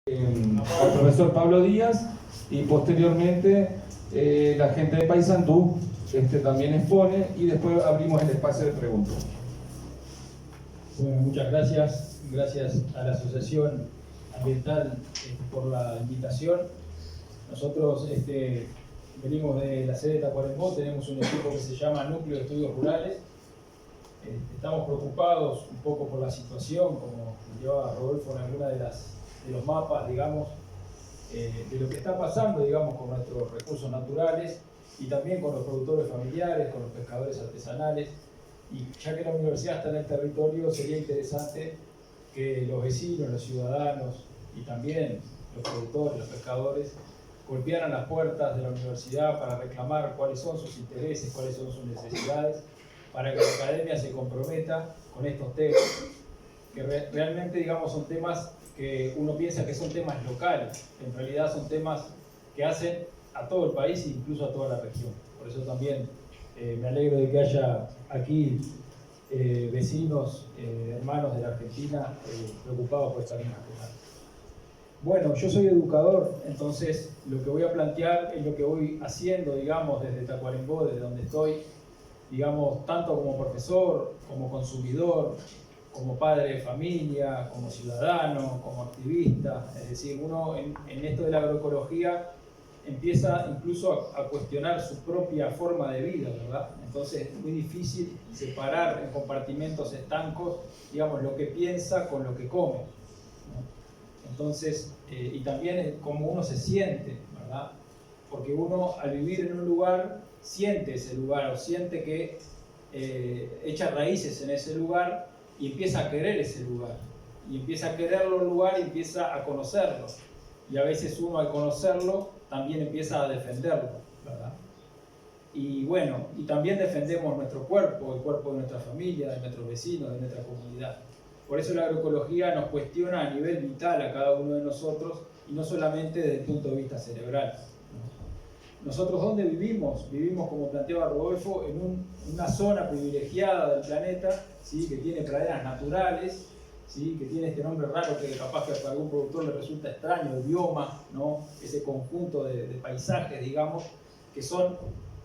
al profesor Pablo Díaz y posteriormente la gente de Paysandú también expone y después abrimos el espacio de preguntas. Bueno, muchas gracias. Gracias a la Asociación Ambiental por la invitación. Nosotros venimos de la sede de Tacuarembó, tenemos un equipo que se llama Núcleo de Estudios Rurales. Estamos preocupados un poco por la situación, como llevaba Rodolfo en alguna de los mapas, digamos, de lo que está pasando, digamos, con nuestros recursos naturales y también con los productores familiares, con los pescadores artesanales. Y ya que la universidad está en el territorio, sería interesante que los vecinos, los ciudadanos y también los productores, los pescadores, golpearan las puertas de la universidad para reclamar cuáles son sus intereses, cuáles son sus necesidades, para que la academia se comprometa con estos temas, que realmente, digamos, son temas que uno piensa que son temas locales, en realidad son temas que hacen a todo el país e incluso a toda la región. Por eso también me alegro de que haya aquí vecinos, hermanos de la Argentina preocupados por esta misma cosa. Bueno, yo soy educador, entonces lo que voy a plantear es lo que voy haciendo, digamos, desde Tacuarembó, desde donde estoy, digamos, tanto como profesor, como consumidor, como padre de familia, como ciudadano, como activista. Es decir, uno en esto de la agroecología empieza incluso a cuestionar su propia forma de vida, ¿verdad? Entonces es muy difícil separar en compartimentos estancos, digamos, lo que piensa con lo que come, ¿no? Entonces, y también cómo uno se siente, ¿verdad? Porque uno al vivir en un lugar siente ese lugar o siente que echa raíces en ese lugar y empieza a querer ese lugar. Y empieza a quererlo el lugar y empieza a conocerlo. Y a veces uno al conocerlo también empieza a defenderlo, ¿verdad? Y bueno, y también defendemos nuestro cuerpo, el cuerpo de nuestra familia, de nuestros vecinos, de nuestra comunidad. Por eso la agroecología nos cuestiona a nivel vital a cada uno de nosotros y no solamente desde el punto de vista cerebral. Nosotros, ¿dónde vivimos? Vivimos, como planteaba Rodolfo, en una zona privilegiada del planeta, ¿sí? Que tiene praderas naturales, ¿sí? Que tiene este nombre raro que capaz que a algún productor le resulta extraño, el bioma, ¿no? Ese conjunto de paisajes, digamos, que son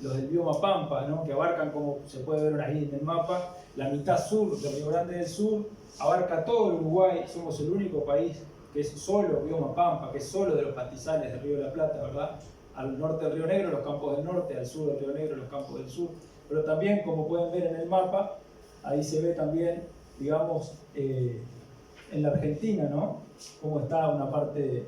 los del bioma Pampa, ¿no? Que abarcan, como se puede ver ahí en el mapa, la mitad sur del Río Grande del Sur, abarca todo el Uruguay. Somos el único país que es solo bioma Pampa, que es solo de los pastizales del Río de la Plata, ¿verdad? Al norte del Río Negro, los campos del norte, al sur del Río Negro, los campos del sur. Pero también, como pueden ver en el mapa, ahí se ve también, digamos, en la Argentina, ¿no? Cómo está una parte de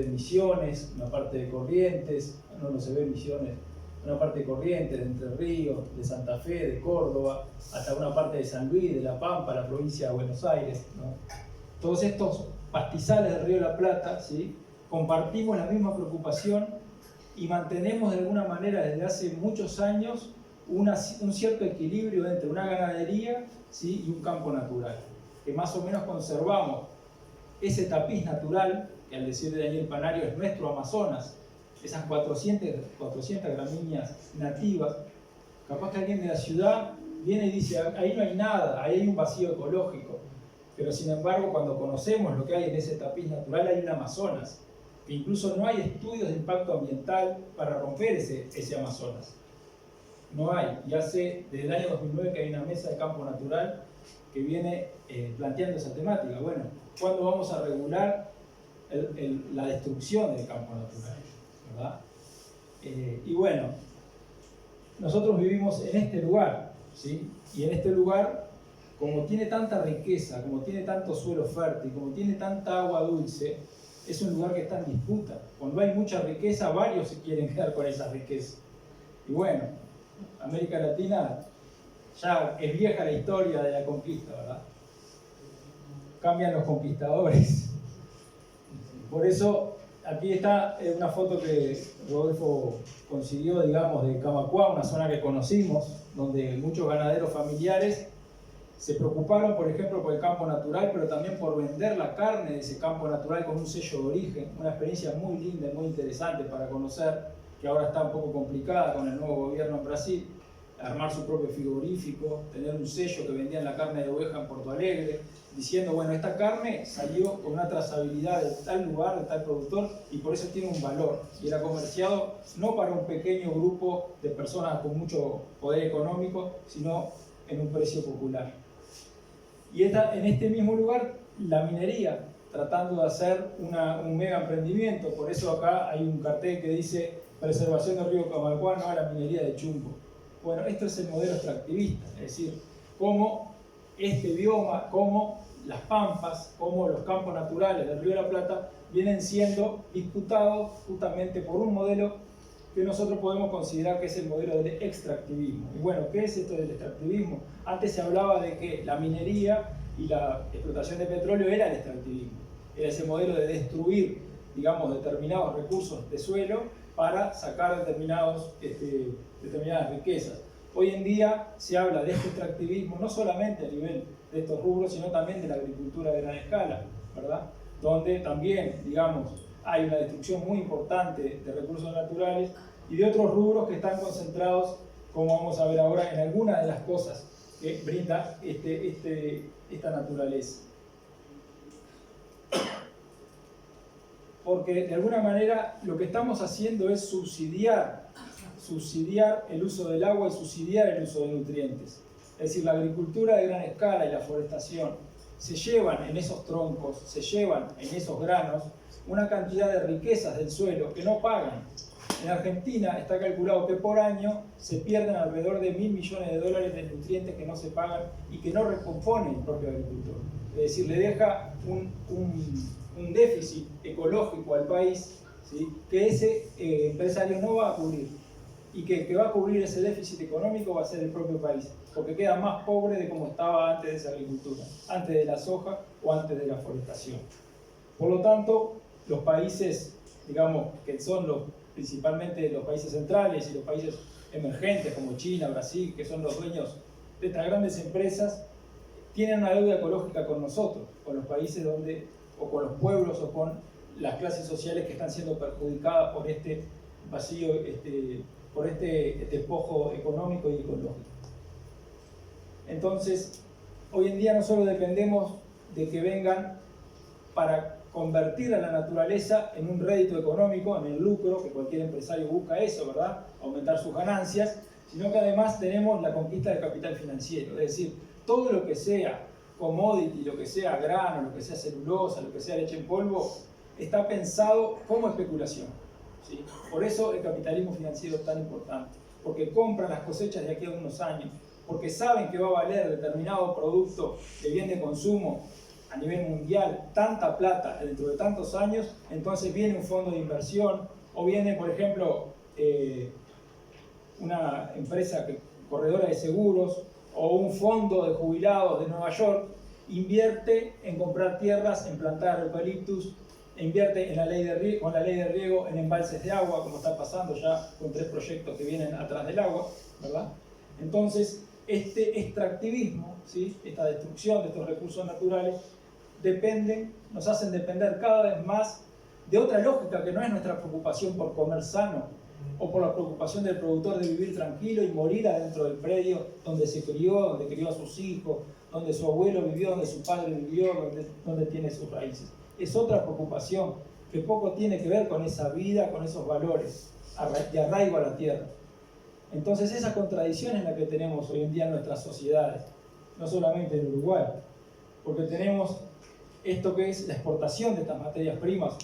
Misiones, una parte de Corrientes, no se ve Misiones, una parte de Corrientes, de Entre Ríos, de Santa Fe, de Córdoba, hasta una parte de San Luis, de La Pampa, la provincia de Buenos Aires, ¿no? Todos estos pastizales del Río de la Plata, ¿sí? Compartimos la misma preocupación y mantenemos de alguna manera desde hace muchos años un cierto equilibrio entre una ganadería, ¿sí? Y un campo natural, que más o menos conservamos ese tapiz natural, que al decir de Daniel Panario es nuestro Amazonas, esas 400 gramíneas nativas. Capaz que alguien de la ciudad viene y dice, ahí no hay nada, ahí hay un vacío ecológico, pero sin embargo cuando conocemos lo que hay en ese tapiz natural hay un Amazonas, que incluso no hay estudios de impacto ambiental para romper ese Amazonas. No hay, y hace desde el año 2009 que hay una mesa de campo natural que viene planteando esa temática. Bueno, ¿cuándo vamos a regular la destrucción del campo natural? ¿Verdad? Y bueno, nosotros vivimos en este lugar, ¿sí? Y en este lugar, como tiene tanta riqueza, como tiene tanto suelo fértil, como tiene tanta agua dulce, es un lugar que está en disputa. Cuando hay mucha riqueza, varios se quieren quedar con esa riqueza. Y bueno, América Latina ya es vieja la historia de la conquista, ¿verdad? Cambian los conquistadores. Por eso, aquí está una foto que Rodolfo consiguió, digamos, de Camacuá, una zona que conocimos, donde muchos ganaderos familiares se preocuparon, por ejemplo, por el campo natural, pero también por vender la carne de ese campo natural con un sello de origen. Una experiencia muy linda y muy interesante para conocer, que ahora está un poco complicada con el nuevo gobierno en Brasil. armar su propio frigorífico, tener un sello que vendían la carne de oveja en Porto Alegre, diciendo, bueno, esta carne salió con una trazabilidad de tal lugar, de tal productor, y por eso tiene un valor. Y era comerciado no para un pequeño grupo de personas con mucho poder económico, sino en un precio popular. Y en este mismo lugar, la minería, tratando de hacer un mega emprendimiento. Por eso acá hay un cartel que dice preservación del río Camacuá, no a la minería de Chumbo. Bueno, esto es el modelo extractivista, es decir, cómo este bioma, cómo las pampas, cómo los campos naturales del Río de la Plata vienen siendo disputados justamente por un modelo que nosotros podemos considerar que es el modelo del extractivismo. Y bueno, ¿qué es esto del extractivismo? Antes se hablaba de que la minería y la explotación de petróleo era el extractivismo. Era ese modelo de destruir, digamos, determinados recursos de suelo para sacar determinadas riquezas. Hoy en día se habla de este extractivismo no solamente a nivel de estos rubros, sino también de la agricultura de gran escala, ¿verdad? Donde también, digamos, hay una destrucción muy importante de recursos naturales y de otros rubros que están concentrados, como vamos a ver ahora, en algunas de las cosas que brinda esta naturaleza. Porque de alguna manera lo que estamos haciendo es subsidiar el uso del agua y subsidiar el uso de nutrientes. Es decir, la agricultura de gran escala y la forestación se llevan en esos troncos, se llevan en esos granos una cantidad de riquezas del suelo que no pagan. En Argentina está calculado que por año se pierden alrededor de $1.000 millones de nutrientes que no se pagan y que no recompone el propio agricultor. Es decir, le deja un déficit ecológico al país, ¿sí?, que ese empresario no va a cubrir. Y que el que va a cubrir ese déficit económico va a ser el propio país, porque queda más pobre de como estaba antes de esa agricultura, antes de la soja o antes de la forestación. Por lo tanto, los países, digamos, que son principalmente los países centrales y los países emergentes como China, Brasil, que son los dueños de estas grandes empresas, tienen una deuda ecológica con nosotros, con los países o con los pueblos o con las clases sociales que están siendo perjudicadas por este vacío, por este despojo económico y ecológico. Entonces, hoy en día no solo dependemos de que vengan para convertir a la naturaleza en un rédito económico, en el lucro, que cualquier empresario busca eso, ¿verdad?, aumentar sus ganancias, sino que además tenemos la conquista del capital financiero, es decir, todo lo que sea commodity, lo que sea grano, lo que sea celulosa, lo que sea leche en polvo, está pensado como especulación, ¿sí? Por eso el capitalismo financiero es tan importante, porque compran las cosechas de aquí a unos años, porque saben que va a valer determinado producto de bien de consumo a nivel mundial tanta plata dentro de tantos años, entonces viene un fondo de inversión o viene, por ejemplo, una empresa corredora de seguros o un fondo de jubilados de Nueva York, invierte en comprar tierras, en plantar eucaliptus, invierte con la ley de riego en embalses de agua, como está pasando ya con 3 proyectos que vienen atrás del agua, ¿verdad? Entonces, este extractivismo, ¿sí?, esta destrucción de estos recursos naturales, nos hacen depender cada vez más de otra lógica que no es nuestra preocupación por comer sano o por la preocupación del productor de vivir tranquilo y morir adentro del predio donde se crió, donde crió a sus hijos, donde su abuelo vivió, donde su padre vivió, donde tiene sus raíces. Es otra preocupación que poco tiene que ver con esa vida, con esos valores de arraigo a la tierra. Entonces esa contradicción es la que tenemos hoy en día en nuestras sociedades, no solamente en Uruguay, porque tenemos esto que es la exportación de estas materias primas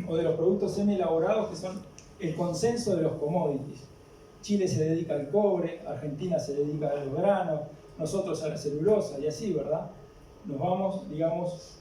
o de los productos semi-elaborados que son el consenso de los commodities. Chile se dedica al cobre, Argentina se dedica a los granos, nosotros a la celulosa y así, ¿verdad? Nos vamos, digamos,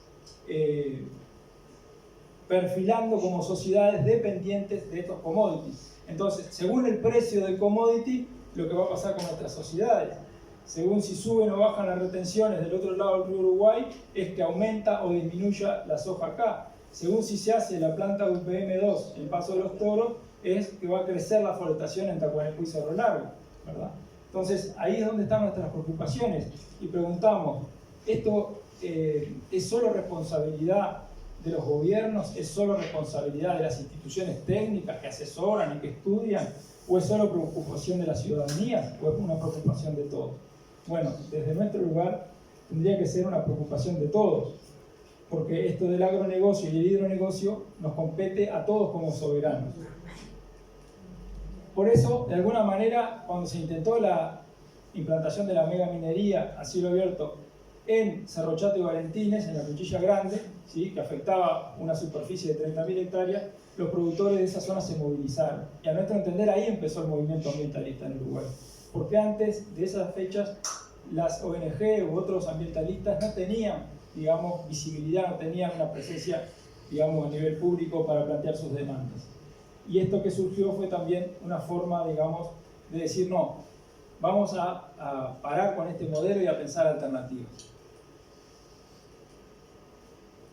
perfilando como sociedades dependientes de estos commodities. Entonces, según el precio del commodity, lo que va a pasar con nuestras sociedades, según si suben o bajan las retenciones del otro lado del río Uruguay, es que aumenta o disminuya la soja acá. Según si se hace la planta UPM2 en Paso de los Toros, es que va a crecer la forestación en Tacuarembó y Cerro Largo, ¿verdad? Entonces, ahí es donde están nuestras preocupaciones. Y preguntamos, ¿esto es solo responsabilidad de los gobiernos? ¿Es solo responsabilidad de las instituciones técnicas que asesoran y que estudian? ¿O es solo preocupación de la ciudadanía o es una preocupación de todos? Bueno, desde nuestro lugar tendría que ser una preocupación de todos, porque esto del agronegocio y el hidronegocio nos compete a todos como soberanos. Por eso, de alguna manera, cuando se intentó la implantación de la megaminería a cielo abierto en Cerro Chato y Valentines, en la Cuchilla Grande, ¿sí?, que afectaba una superficie de 30.000 hectáreas, los productores de esa zona se movilizaron. Y a nuestro entender ahí empezó el movimiento ambientalista en Uruguay. Porque antes de esas fechas las ONG u otros ambientalistas no tenían, digamos, visibilidad, no tenían una presencia, digamos, a nivel público para plantear sus demandas. Y esto que surgió fue también una forma, digamos, de decir no, vamos a parar con este modelo y a pensar alternativas.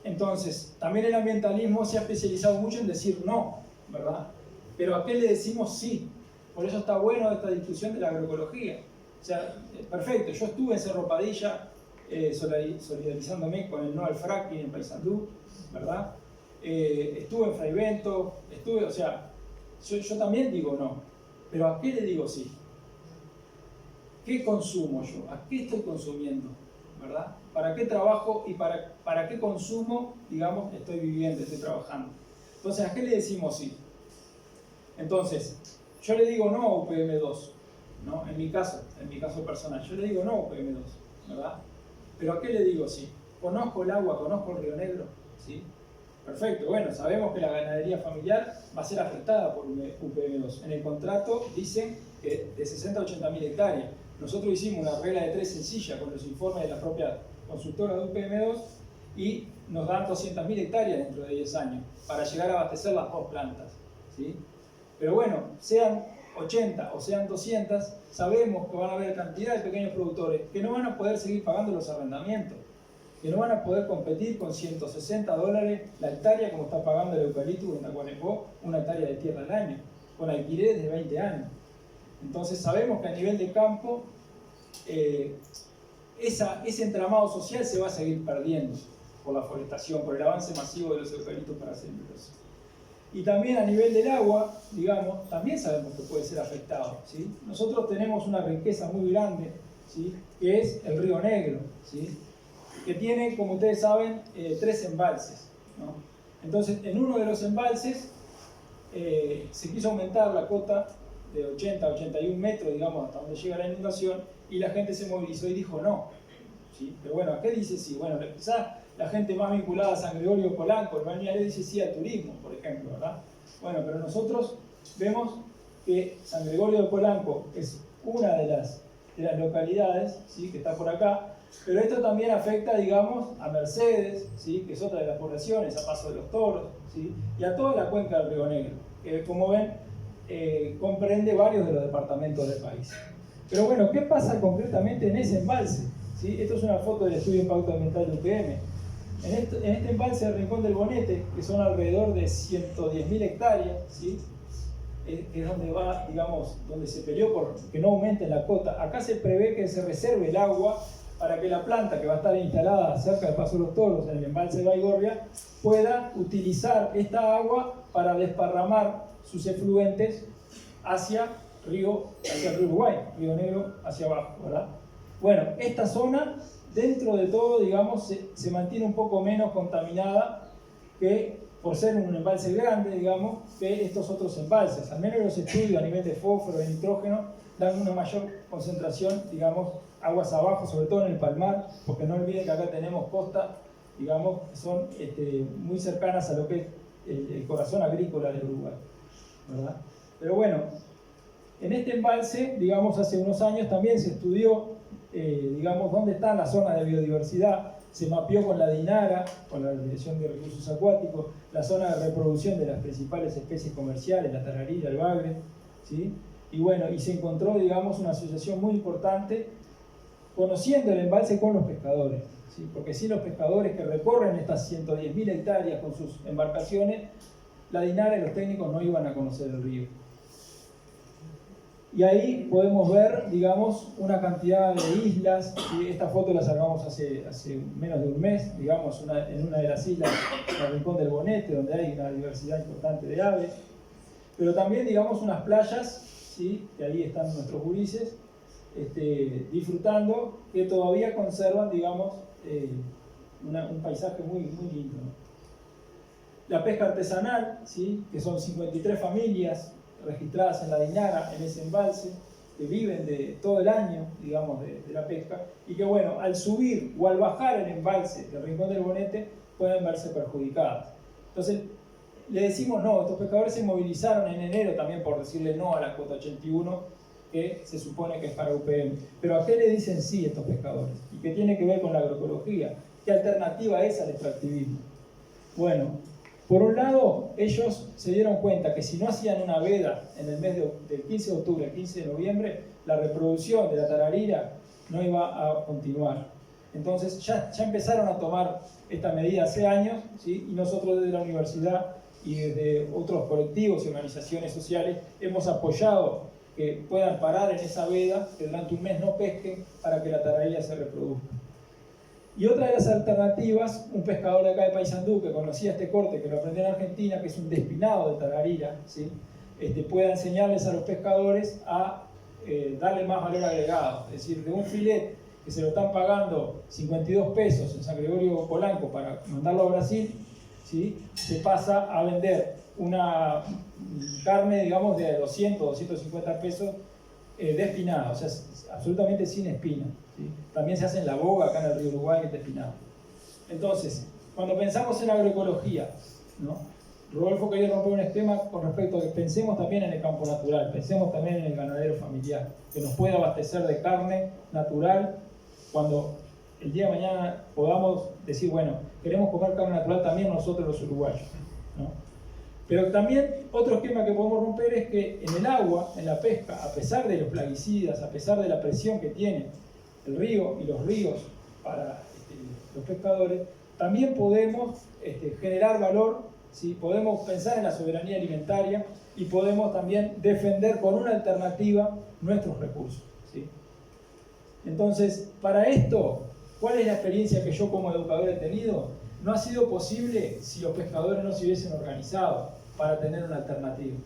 Entonces, también el ambientalismo se ha especializado mucho en decir no, ¿verdad? Pero ¿a qué le decimos sí? Por eso está bueno esta discusión de la agroecología. O sea, perfecto, yo estuve en Cerro Padilla solidarizándome con el no al fracking en Paysandú, ¿verdad? Estuve en Fraivento, o sea, yo también digo no, pero ¿a qué le digo sí? ¿Qué consumo yo? ¿A qué estoy consumiendo? ¿Verdad? ¿Para qué trabajo y para qué consumo, digamos, estoy viviendo, estoy trabajando? Entonces, ¿a qué le decimos sí? Entonces, yo le digo no a UPM2, ¿no? En mi caso personal, yo le digo no a UPM2, ¿verdad? Pero ¿a qué le digo sí? Conozco el agua, conozco el Río Negro, ¿sí? Perfecto, bueno, sabemos que la ganadería familiar va a ser afectada por UPM2. En el contrato dicen que de 60 a 80.000 hectáreas. Nosotros hicimos una regla de 3 sencilla con los informes de la propia consultora de UPM2 y nos dan 200.000 hectáreas dentro de 10 años para llegar a abastecer las dos plantas, ¿sí? Pero bueno, sean 80 o sean 200, sabemos que van a haber cantidad de pequeños productores que no van a poder seguir pagando los arrendamientos, que no van a poder competir con $160 la hectárea como está pagando el eucalipto en Tacuarembó, una hectárea de tierra al año, con alquileres de 20 años. Entonces sabemos que a nivel de campo ese entramado social se va a seguir perdiendo por la forestación, por el avance masivo de los eucaliptos para celulosa. Y también a nivel del agua, digamos, también sabemos que puede ser afectado, ¿sí? Nosotros tenemos una riqueza muy grande, ¿sí?, que es el Río Negro, ¿sí?, que tiene, como ustedes saben, 3 embalses, ¿no? Entonces, en uno de los embalses se quiso aumentar la cota de 80 a 81 metros, digamos, hasta donde llega la inundación, y la gente se movilizó y dijo no, ¿sí? Pero bueno, ¿a qué dice sí? Bueno, quizás la gente más vinculada a San Gregorio Polanco, el balneario, dice sí al turismo, por ejemplo, ¿verdad? Bueno, pero nosotros vemos que San Gregorio de Polanco es una de las localidades, ¿sí?, que está por acá, pero esto también afecta, digamos, a Mercedes, ¿sí?, que es otra de las poblaciones, a Paso de los Toros, ¿sí?, y a toda la cuenca del Río Negro, que como ven comprende varios de los departamentos del país. Pero bueno, ¿qué pasa concretamente en ese embalse? ¿Sí? Esto es una foto del estudio de impacto ambiental de UPM. En este embalse del Rincón del Bonete, que son alrededor de 110.000 hectáreas, ¿sí?, que es donde va, digamos, donde se peleó por que no aumente la cota. Acá se prevé que se reserve el agua para que la planta que va a estar instalada cerca del Paso de los Toros, en el embalse de Baigorria, pueda utilizar esta agua para desparramar sus efluentes hacia el río Uruguay, Río Negro hacia abajo, ¿verdad? Bueno, esta zona, dentro de todo, digamos, se mantiene un poco menos contaminada que, por ser un embalse grande, digamos, que estos otros embalses. Al menos los estudios a nivel de fósforo, de nitrógeno, dan una mayor concentración, digamos, aguas abajo, sobre todo en el Palmar, porque no olviden que acá tenemos costas, digamos, que son muy cercanas a lo que es el corazón agrícola del Uruguay, ¿verdad? Pero bueno, en este embalse, digamos, hace unos años también se estudió, digamos, dónde están las zonas de biodiversidad. Se mapeó con la DINARA, con la Dirección de Recursos Acuáticos, la zona de reproducción de las principales especies comerciales, la tararira, el bagre, ¿sí? Y bueno, y se encontró, digamos, una asociación muy importante conociendo el embalse con los pescadores, ¿sí? Porque sin los pescadores que recorren estas 110.000 hectáreas con sus embarcaciones, la DINARA y los técnicos no iban a conocer el río. Y ahí podemos ver, digamos, una cantidad de islas. Esta foto la sacamos hace menos de un mes, digamos, en una de las islas del Rincón del Bonete, donde hay una diversidad importante de aves. Pero también, digamos, unas playas ¿sí? Que ahí están nuestros gurises, disfrutando, que todavía conservan, digamos, un paisaje muy, muy lindo, ¿no? La pesca artesanal, ¿sí? Que son 53 familias registradas en la Dinara, en ese embalse, que viven de todo el año, digamos, de la pesca, y que, bueno, al subir o al bajar el embalse del Rincón del Bonete, pueden verse perjudicadas. Entonces, le decimos no. Estos pescadores se movilizaron en enero también por decirle no a la cuota 81, que se supone que es para UPM. Pero ¿a qué le dicen sí estos pescadores? ¿Y qué tiene que ver con la agroecología? ¿Qué alternativa es al extractivismo? Bueno, por un lado, ellos se dieron cuenta que si no hacían una veda en el mes del 15 de octubre al 15 de noviembre, la reproducción de la tararira no iba a continuar. Entonces ya empezaron a tomar esta medida hace años, ¿sí? Y nosotros desde la universidad y desde otros colectivos y organizaciones sociales hemos apoyado que puedan parar en esa veda, que durante un mes no pesquen para que la tararira se reproduzca. Y otra de las alternativas, un pescador de acá de Paysandú que conocía este corte, que lo aprendió en Argentina, que es un despinado de tararira, ¿sí? Pueda enseñarles a los pescadores a darle más valor agregado. Es decir, de un filet que se lo están pagando 52 pesos en San Gregorio Polanco para mandarlo a Brasil, ¿sí? Se pasa a vender una carne, digamos, de 200, 250 pesos despinada, o sea, absolutamente sin espina, ¿sí? También se hace en la boga, acá en el río Uruguay, es despinado. Entonces, cuando pensamos en agroecología, ¿no? Rodolfo quería romper un esquema con respecto a que pensemos también en el campo natural, pensemos también en el ganadero familiar, que nos pueda abastecer de carne natural cuando el día de mañana podamos decir, bueno, queremos comer carne natural también nosotros los uruguayos, ¿no? Pero también otro esquema que podemos romper es que en el agua, en la pesca, a pesar de los plaguicidas, a pesar de la presión que tiene el río y los ríos para los pescadores, también podemos generar valor, ¿sí? Podemos pensar en la soberanía alimentaria y podemos también defender con una alternativa nuestros recursos, ¿sí? Entonces, para esto, ¿cuál es la experiencia que yo como educador he tenido? No ha sido posible si los pescadores no se hubiesen organizado para tener una alternativa.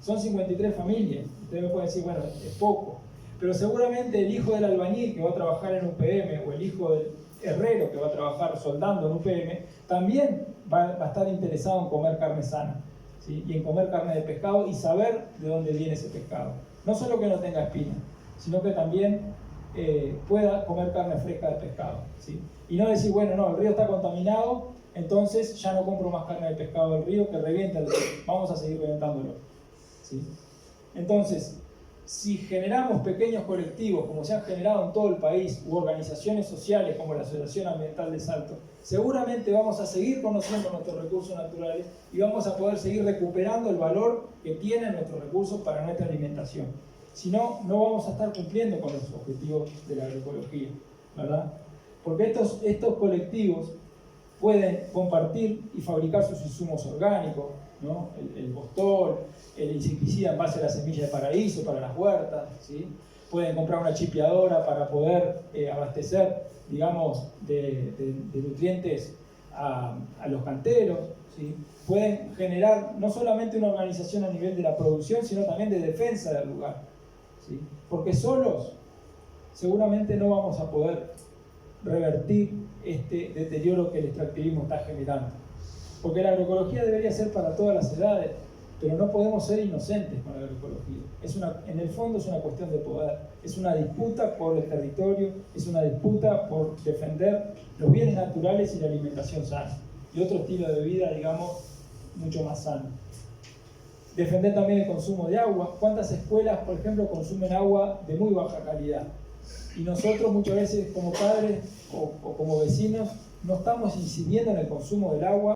Son 53 familias, ustedes me pueden decir, bueno, es poco, pero seguramente el hijo del albañil que va a trabajar en UPM o el hijo del herrero que va a trabajar soldando en UPM, también va a estar interesado en comer carne sana, ¿sí? Y en comer carne de pescado y saber de dónde viene ese pescado. No solo que no tenga espina, sino que también pueda comer carne fresca de pescado, ¿sí? Y no decir, bueno, no, el río está contaminado, entonces ya no compro más carne de pescado del río, que revienta el río, vamos a seguir reventándolo, ¿sí? Entonces, si generamos pequeños colectivos, como se han generado en todo el país, u organizaciones sociales como la Asociación Ambiental de Salto, seguramente vamos a seguir conociendo nuestros recursos naturales y vamos a poder seguir recuperando el valor que tienen nuestros recursos para nuestra alimentación. Si no, no vamos a estar cumpliendo con los objetivos de la agroecología, ¿verdad? Porque estos colectivos pueden compartir y fabricar sus insumos orgánicos, ¿no? El bostol, el insecticida en base a la semilla de paraíso para las huertas, ¿sí? Pueden comprar una chipeadora para poder abastecer, digamos, de nutrientes a los canteros, ¿sí? Pueden generar no solamente una organización a nivel de la producción, sino también de defensa del lugar, ¿sí? Porque solos seguramente no vamos a poder revertir este deterioro que el extractivismo está generando. Porque la agroecología debería ser para todas las edades, pero no podemos ser inocentes con la agroecología. En el fondo es una cuestión de poder, es una disputa por el territorio, es una disputa por defender los bienes naturales y la alimentación sana, y otro estilo de vida, digamos, mucho más sano. Defender también el consumo de agua. ¿Cuántas escuelas, por ejemplo, consumen agua de muy baja calidad? Y nosotros muchas veces como padres o como vecinos no estamos incidiendo en el consumo del agua